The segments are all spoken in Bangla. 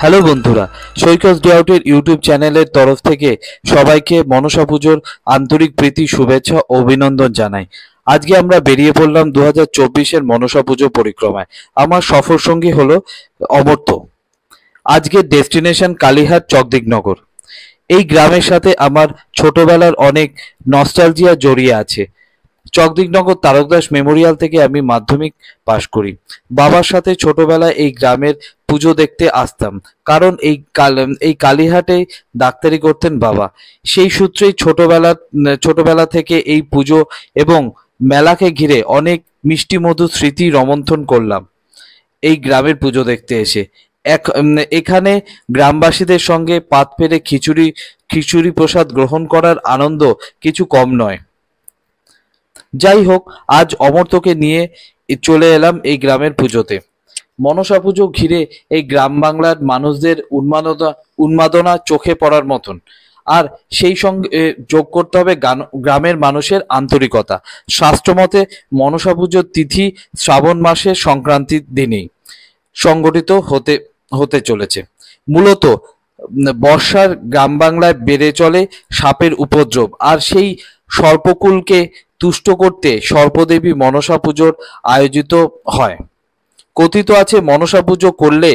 হ্যালো বন্ধুরা, সৈকত ডেআউটের ইউটিউব চ্যানেলের তরফ থেকে সবাইকে মনসা পুজোর আন্তরিক প্রীতি, শুভেচ্ছা ও অভিনন্দন জানাই। আজকে আমরা বেরিয়ে পড়লাম 2024-এর মনসা পুজো পরিক্রমায়। আমার সফর সঙ্গী হলো অমর্ত্য। আজকের ডেস্টিনেশন কালীহাট চকদিকনগর। এই গ্রামের সাথে আমার ছোটবেলার অনেক নস্টালজিয়া জড়িয়ে আছে। চকদিকনগর তারকদাস মেমোরিয়াল থেকে আমি মাধ্যমিক পাশ করি। বাবার সাথে ছোটবেলায় এই গ্রামের পুজো দেখতে আসতাম, কারণ এই কালীহাটে ডাক্তারি করতেন বাবা। সেই সূত্রেই ছোটবেলা থেকে এই পুজো এবং মেলাকে ঘিরে অনেক মিষ্টি মধুর স্মৃতি রোমন্থন করলাম এই গ্রামের পুজো দেখতে এসে। এখানে গ্রামবাসীদের সঙ্গে পাত পেরে খিচুড়ি প্রসাদ গ্রহণ করার আনন্দ কিছু কম নয়। যাই হোক, আজ অমর্ত্যকে নিয়ে চলে এলাম এই গ্রামের পুজোতে। মনসা পুজো ঘিরে এই গ্রাম বাংলার মানুষদের উন্মাদনা চোখে পড়ার মতন। আর সেই সঙ্গে যোগ করতে হবে গ্রামের মানুষের আন্তরিকতা। শাস্ত্রমতে মনসা পুজোর তিথি শ্রাবণ মাসের সংক্রান্তির দিনেই সংগঠিত হতে চলেছে। মূলত বর্ষার গ্রাম বাংলায় বেড়ে চলে সাপের উপদ্রব, আর সেই সর্পকুলকে তুষ্ট করতে সর্পদেবী মনসা পুজোর আয়োজিত হয়। কথিত আছে মনসা পুজো করলে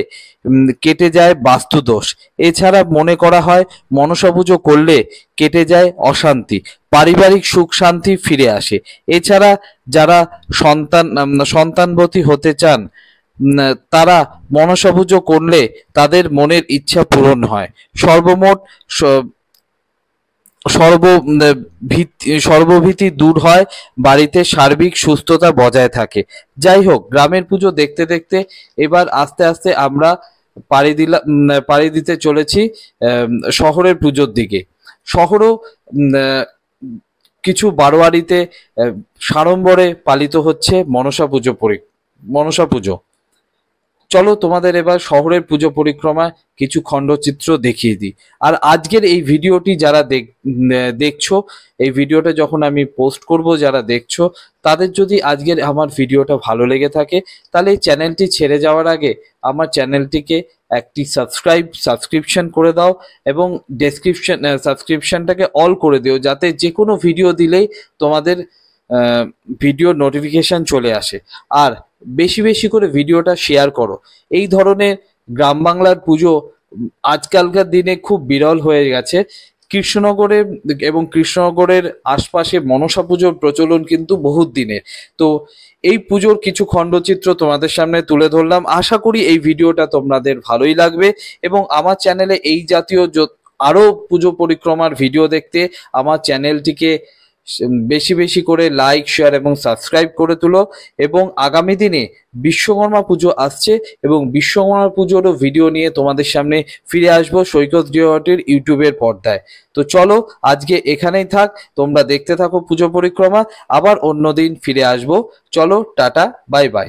কেটে যায় বাস্তুদোষ। এছাড়া মনে করা হয় মনসা পুজো করলে কেটে যায় অশান্তি, পারিবারিক সুখ শান্তি ফিরে আসে। এছাড়া যারা সন্তানবতী হতে চান তারা মনসা পুজো করলে তাদের মনের ইচ্ছা পূরণ হয়। সর্বমোট সর্বভীতি দূর হয়, বাড়িতে সার্বিক সুস্থতা বজায় থাকে। যাই হোক, গ্রামের পুজো দেখতে দেখতে এবার আস্তে আস্তে আমরা পাড়ি দিতে চলেছি শহরের পুজোর দিকে। শহরও কিছু বারোয়ারিতে সাড়ম্বরে পালিত হচ্ছে মনসা পুজো। চলো তোমাদের এবার শহরের পুজো পরিক্রমা কিছু খণ্ডচিত্র দেখিয়ে দিই। আর আজকের এই ভিডিওটি যারা দেখছো, এই ভিডিওটা যখন আমি পোস্ট করব, যারা দেখছো তাদের যদি আজকের আমার ভিডিওটা ভালো লেগে থাকে, তাহলে এই চ্যানেলটি ছেড়ে যাওয়ার আগে আমার চ্যানেলটিকে একটি সাবস্ক্রিপশন করে দাও এবং সাবস্ক্রিপশনটাকে অল করে দিও, যাতে যে কোনো ভিডিও দিলেই তোমাদের ভিডিও নোটিফিকেশন চলে আসে। আর বেশি বেশি করে ভিডিওটা শেয়ার করো। এই ধরনের গ্রাম বাংলার পুজো আজকালকার দিনে খুব বিরল হয়ে গেছে। কৃষ্ণনগরের আশপাশে মনসা পুজোর প্রচলন কিন্তু বহুত দিনের। তো এই পুজোর কিছু খণ্ডচিত্র তোমাদের সামনে তুলে ধরলাম। আশা করি এই ভিডিওটা তোমাদের ভালোই লাগবে এবং আমার চ্যানেলে এই জাতীয় আরো পুজো পরিক্রমার ভিডিও দেখতে আমার চ্যানেলটিকে বেশি বেশি করে লাইক, শেয়ার এবং সাবস্ক্রাইব করে তুলো। এবং আগামী দিনে বিশ্বকর্মা পুজো আসছে এবং বিশ্বকর্মা পুজোরও ভিডিও নিয়ে তোমাদের সামনে ফিরে আসবো সৈকত ডেআউটের ইউটিউবের পর্দায়। তো চলো, আজকে এখানেই থাক, তোমরা দেখতে থাকো পুজো পরিক্রমা। আবার অন্যদিন ফিরে আসবো। চলো, টাটা, বাই বাই।